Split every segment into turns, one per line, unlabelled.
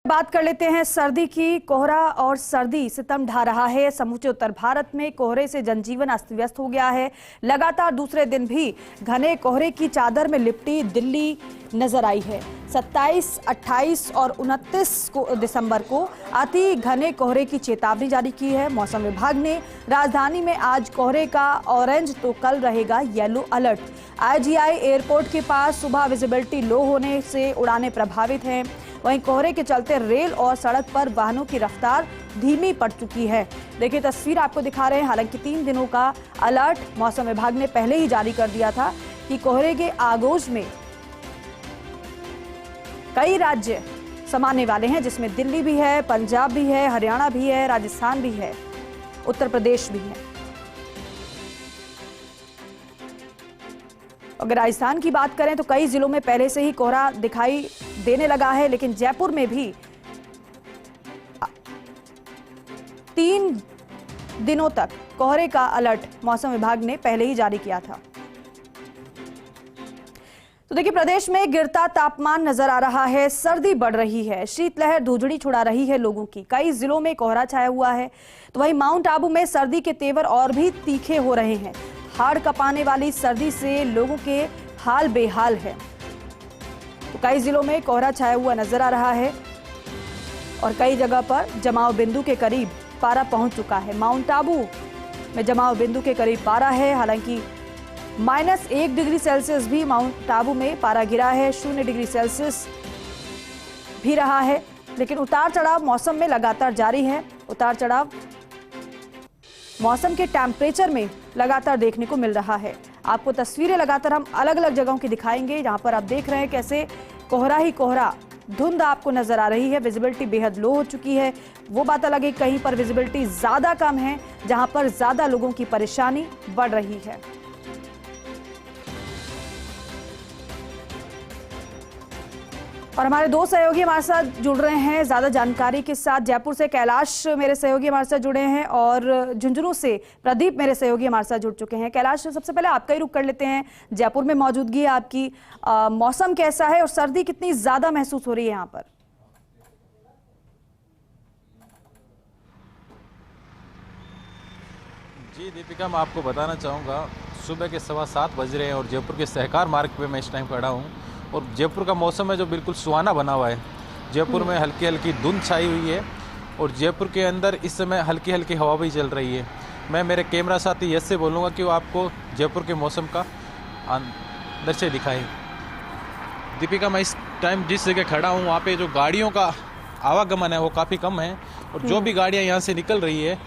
बात कर लेते हैं सर्दी की। कोहरा और सर्दी सितम ढा रहा है। समूचे उत्तर भारत में कोहरे से जनजीवन अस्त व्यस्त हो गया है। लगातार दूसरे दिन भी घने कोहरे की चादर में लिपटी दिल्ली नजर आई है। 27, 28 और 29 दिसंबर को अति घने कोहरे की चेतावनी जारी की है। मौसम विभाग ने राजधानी में आज कोहरे का ऑरेंज तो कल रहेगा येलो अलर्ट। IGI एयरपोर्ट के पास सुबह विजिबिलिटी लो होने से उड़ानें प्रभावित हैं। वहीं कोहरे के चलते रेल और सड़क पर वाहनों की रफ्तार धीमी पड़ चुकी है। देखिए तस्वीर आपको दिखा रहे हैं। हालांकि 3 दिनों का अलर्ट मौसम विभाग ने पहले ही जारी कर दिया था कि कोहरे के आगोश में कई राज्य समाने वाले हैं, जिसमें दिल्ली भी है, पंजाब भी है, हरियाणा भी है, राजस्थान भी है, उत्तर प्रदेश भी है। अगर राजस्थान की बात करें तो कई जिलों में पहले से ही कोहरा दिखाई देने लगा है, लेकिन जयपुर में भी 3 दिनों तक कोहरे का अलर्ट मौसम विभाग ने पहले ही जारी किया था। तो देखिए प्रदेश में गिरता तापमान नजर आ रहा है, सर्दी बढ़ रही है, शीतलहर धुजड़ी छुड़ा रही है लोगों की। कई जिलों में कोहरा छाया हुआ है, तो वहीं माउंट आबू में सर्दी के तेवर और भी तीखे हो रहे हैं। हाड़ कपाने वाली सर्दी से लोगों के हाल बेहाल है। तो कई जिलों में कोहरा छाया हुआ नजर आ रहा है और कई जगह पर जमाव बिंदु के करीब पारा पहुंच चुका है। माउंट आबू में जमाव बिंदु के करीब पारा है। हालांकि -1 डिग्री सेल्सियस भी माउंट आबू में पारा गिरा है। 0 डिग्री सेल्सियस भी रहा है, लेकिन उतार चढ़ाव मौसम में लगातार जारी है। उतार चढ़ाव मौसम के टेम्परेचर में लगातार देखने को मिल रहा है। आपको तस्वीरें लगातार हम अलग अलग जगहों की दिखाएंगे, जहां पर आप देख रहे हैं कैसे कोहरा ही कोहरा, धुंध आपको नजर आ रही है। विजिबिलिटी बेहद लो हो चुकी है। वो बात अलग है, कहीं पर विजिबिलिटी ज्यादा कम है, जहां पर ज्यादा लोगों की परेशानी बढ़ रही है। और हमारे 2 सहयोगी हमारे साथ जुड़ रहे हैं ज्यादा जानकारी के साथ। जयपुर से कैलाश मेरे सहयोगी हमारे साथ जुड़े हैं और झुंझुनू से प्रदीप मेरे सहयोगी हमारे साथ जुड़ चुके हैं। कैलाश, सबसे पहले आपका ही रुख कर लेते हैं। जयपुर में मौजूदगी है आपकी, मौसम कैसा है और सर्दी कितनी ज्यादा महसूस हो रही है यहाँ पर?
जी दीपिका, मैं आपको बताना चाहूँगा, सुबह के 7:15 बज रहे हैं और जयपुर के सहकार मार्ग पे मैं इस टाइम खड़ा हूँ और जयपुर का मौसम है जो बिल्कुल सुहाना बना हुआ है। जयपुर में हल्की हल्की धुंध छाई हुई है और जयपुर के अंदर इस समय हल्की हल्की हवा भी चल रही है। मैं मेरे कैमरा साथी यश से बोलूँगा कि वो आपको जयपुर के मौसम का दृश्य दिखाएं। दीपिका, मैं इस टाइम जिस जगह खड़ा हूँ वहाँ पे जो गाड़ियों का आवागमन है वो काफ़ी कम है और जो भी गाड़ियाँ यहाँ से निकल रही है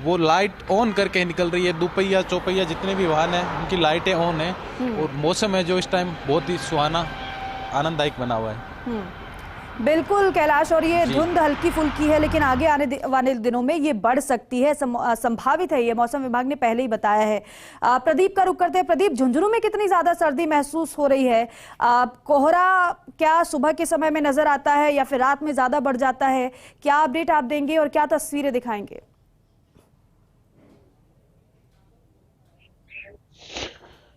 वो लाइट ऑन करके निकल रही है। दुपहिया चौपहिया जितने भी वाहन हैं उनकी लाइटें ऑन है और मौसम है जो इस टाइम बहुत ही सुहाना आनंददायक बना हुआ है।
बिल्कुल कैलाश, और ये धुंध हल्की फुल्की है, लेकिन आगे आने वाले दिनों में ये बढ़ सकती है, संभावित है, ये मौसम विभाग ने पहले ही बताया है। प्रदीप का रुख करते हैं। प्रदीप, झुंझुनू में कितनी ज्यादा सर्दी महसूस हो रही है? कोहरा क्या सुबह के समय में नजर आता है या फिर रात में ज्यादा बढ़ जाता है? क्या अपडेट आप देंगे और क्या तस्वीरें दिखाएंगे?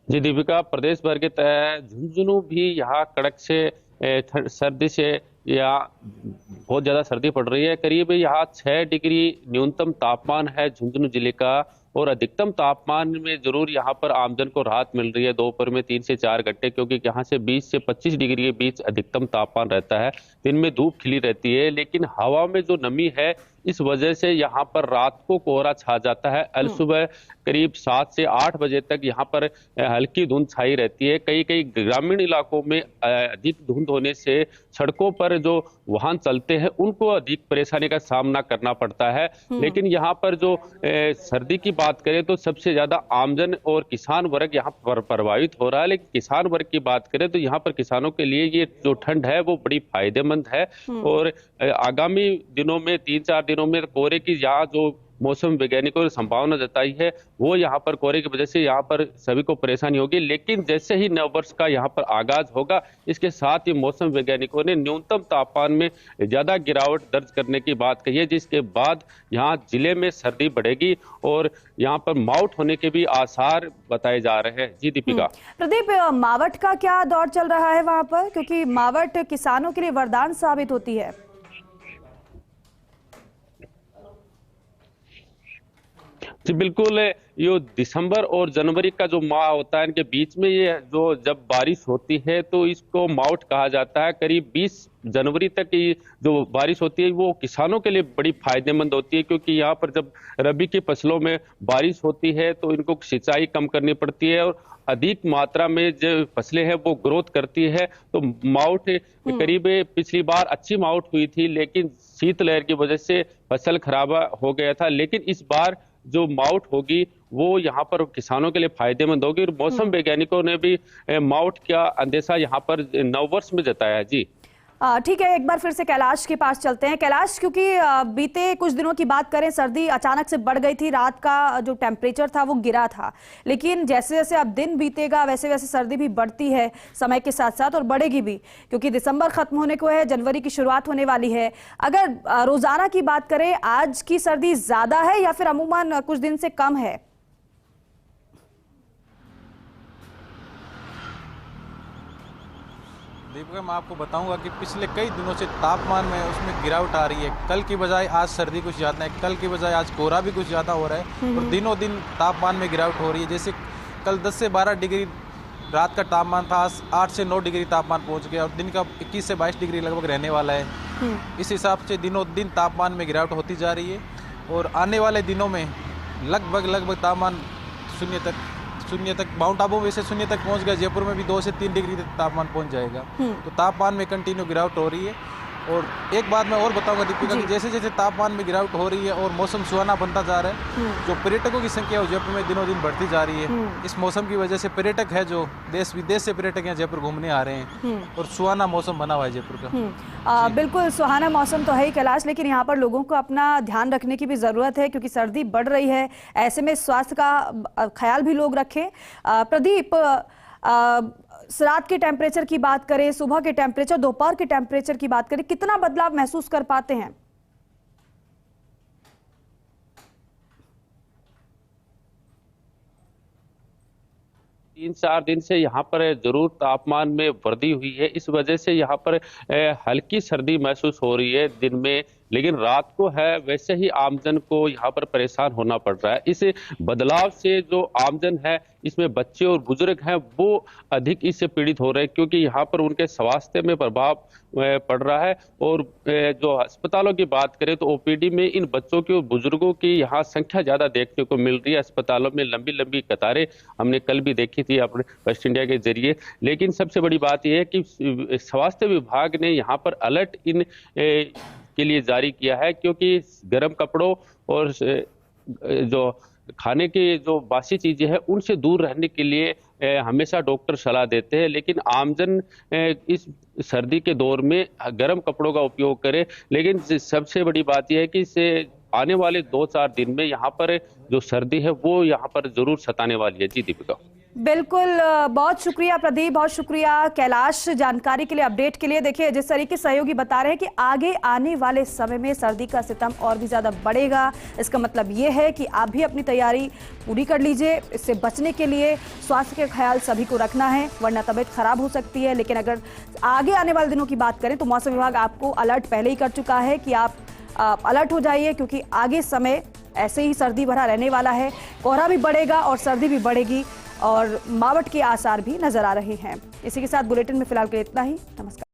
जी दीपिका, प्रदेश भर के तहत झुंझुनू भी यहाँ कड़क से सर्दी से या बहुत ज़्यादा सर्दी पड़ रही है। करीब यहाँ 6 डिग्री न्यूनतम तापमान है झुंझुनू जिले का और अधिकतम तापमान में जरूर यहाँ पर आमजन को राहत मिल रही है दोपहर में 3 से 4 घंटे, क्योंकि यहाँ से 20 से 25 डिग्री के बीच अधिकतम तापमान रहता है। दिन में धूप खिली रहती है, लेकिन हवा में जो नमी है इस वजह से यहाँ पर रात को कोहरा छा जाता है। अल सुबह करीब 7 से 8 बजे तक यहाँ पर हल्की धुंध छाई रहती है। कई कई ग्रामीण इलाकों में अधिक धुंध होने से सड़कों पर जो वाहन चलते हैं उनको अधिक परेशानी का सामना करना पड़ता है। लेकिन यहाँ पर जो सर्दी की बात करें तो सबसे ज्यादा आमजन और किसान वर्ग यहाँ पर प्रभावित हो रहा है। लेकिन किसान वर्ग की बात करें तो यहाँ पर किसानों के लिए ये जो ठंड है वो बड़ी फायदेमंद है और आगामी दिनों में 3-4 दिनों में कोहरे की यहाँ जो मौसम वैज्ञानिकों ने संभावना जताई है वो यहाँ पर कोहरे की वजह से यहाँ पर सभी को परेशानी होगी। लेकिन जैसे ही नव वर्ष का यहाँ पर आगाज होगा, इसके साथ ही मौसम वैज्ञानिकों ने न्यूनतम तापमान में ज्यादा गिरावट दर्ज करने की बात कही है, जिसके बाद यहाँ जिले में सर्दी बढ़ेगी और यहाँ पर माउट होने के भी आसार बताए जा रहे हैं। जी दीपिका।
प्रदीप, मावट का क्या दौर चल रहा है वहां पर, क्योंकि मावट किसानों के लिए वरदान साबित होती है?
जी बिल्कुल, ये दिसंबर और जनवरी का जो माह होता है, इनके बीच में ये जो जब बारिश होती है तो इसको माउट कहा जाता है। करीब 20 जनवरी तक ये जो बारिश होती है वो किसानों के लिए बड़ी फायदेमंद होती है, क्योंकि यहाँ पर जब रबी की फसलों में बारिश होती है तो इनको सिंचाई कम करनी पड़ती है और अधिक मात्रा में जो फसलें हैं वो ग्रोथ करती है। तो माउट करीब पिछली बार अच्छी माउट हुई थी, लेकिन शीतलहर की वजह से फसल खराब हो गया था। लेकिन इस बार जो माउट होगी वो यहाँ पर किसानों के लिए फायदेमंद होगी, और मौसम वैज्ञानिकों ने भी माउट का अंदेशा यहाँ पर नववर्ष में जताया है। जी
ठीक है, एक बार फिर से कैलाश के पास चलते हैं। कैलाश, क्योंकि बीते कुछ दिनों की बात करें, सर्दी अचानक से बढ़ गई थी, रात का जो टेम्परेचर था वो गिरा था, लेकिन जैसे जैसे अब दिन बीतेगा वैसे वैसे सर्दी भी बढ़ती है समय के साथ साथ, और बढ़ेगी भी, क्योंकि दिसंबर खत्म होने को है, जनवरी की शुरुआत होने वाली है। अगर रोजाना की बात करें, आज की सर्दी ज्यादा है या फिर अमूमन कुछ दिन से कम है?
दीपिका, मैं आपको बताऊंगा कि पिछले कई दिनों से तापमान में उसमें गिरावट आ रही है। कल की बजाय आज सर्दी कुछ ज़्यादा है, कल की बजाय आज कोहरा भी कुछ ज़्यादा हो रहा है, और दिनों दिन तापमान में गिरावट हो रही है। जैसे कल 10 से 12 डिग्री रात का तापमान था, आज 8 से 9 डिग्री तापमान पहुंच गया, और दिन का 21 से 22 डिग्री लगभग रहने वाला है। इस हिसाब से दिनों दिन तापमान में गिरावट होती जा रही है, और आने वाले दिनों में लगभग तापमान शून्य तक माउंट आबू में से शून्य तक पहुंच गया। जयपुर में भी 2 से 3 डिग्री तक तापमान पहुंच जाएगा। तो तापमान में कंटिन्यू गिरावट हो रही है। और एक बात मैं और बताऊंगा दीपिका, कि जैसे जैसे तापमान में गिरावट हो रही है और मौसम सुहाना बनता जा रहा है, जो पर्यटकों की संख्या है जयपुर में दिनों दिन बढ़ती जा रही है। इस मौसम की वजह से पर्यटक है जो देश विदेश से पर्यटक यहाँ जयपुर घूमने आ रहे हैं, और सुहाना मौसम बना हुआ है जयपुर का।
बिल्कुल सुहाना मौसम तो है ही कैलाश, लेकिन यहाँ पर लोगों को अपना ध्यान रखने की भी जरूरत है, क्योंकि सर्दी बढ़ रही है। ऐसे में स्वास्थ्य का ख्याल भी लोग रखें। प्रदीप, रात के टेम्परेचर की बात करें, सुबह के टेम्परेचर, दोपहर के टेम्परेचर की बात करें, कितना बदलाव महसूस कर पाते हैं?
3-4 दिन से यहाँ पर जरूर तापमान में वृद्धि हुई है। इस वजह से यहाँ पर हल्की सर्दी महसूस हो रही है दिन में, लेकिन रात को है वैसे ही आमजन को यहाँ पर परेशान होना पड़ रहा है। इस बदलाव से जो आमजन है, इसमें बच्चे और बुजुर्ग हैं, वो अधिक इससे पीड़ित हो रहे हैं, क्योंकि यहाँ पर उनके स्वास्थ्य में प्रभाव पड़ रहा है। और जो अस्पतालों की बात करें तो ओपीडी में इन बच्चों की और बुजुर्गों की यहाँ संख्या ज्यादा देखने को मिल रही है। अस्पतालों में लंबी लंबी कतारें हमने कल भी देखी थी अपने वेस्ट इंडिया के जरिए। लेकिन सबसे बड़ी बात यह है कि स्वास्थ्य विभाग ने यहाँ पर अलर्ट इन के लिए जारी किया है, क्योंकि गर्म कपड़ों और जो खाने की जो बासी चीजें हैं उनसे दूर रहने के लिए हमेशा डॉक्टर सलाह देते हैं। लेकिन आमजन इस सर्दी के दौर में गर्म कपड़ों का उपयोग करे। लेकिन सबसे बड़ी बात यह है कि इसे आने वाले 2-4 दिन में यहाँ पर जो सर्दी है वो यहाँ पर जरूर सताने वाली है। जी दीपिका।
बिल्कुल, बहुत शुक्रिया प्रदीप, बहुत शुक्रिया कैलाश जानकारी के लिए, अपडेट के लिए। देखिए, जिस तरीके सहयोगी बता रहे हैं कि आगे आने वाले समय में सर्दी का सितम और भी ज़्यादा बढ़ेगा, इसका मतलब ये है कि आप भी अपनी तैयारी पूरी कर लीजिए। इससे बचने के लिए स्वास्थ्य का ख्याल सभी को रखना है, वरना तबीयत खराब हो सकती है। लेकिन अगर आगे आने वाले दिनों की बात करें तो मौसम विभाग आपको अलर्ट पहले ही कर चुका है कि आप अलर्ट हो जाइए, क्योंकि आगे समय ऐसे ही सर्दी भरा रहने वाला है। कोहरा भी बढ़ेगा और सर्दी भी बढ़ेगी, और मावट के आसार भी नजर आ रहे हैं। इसी के साथ बुलेटिन में फिलहाल के लिए इतना ही। नमस्कार।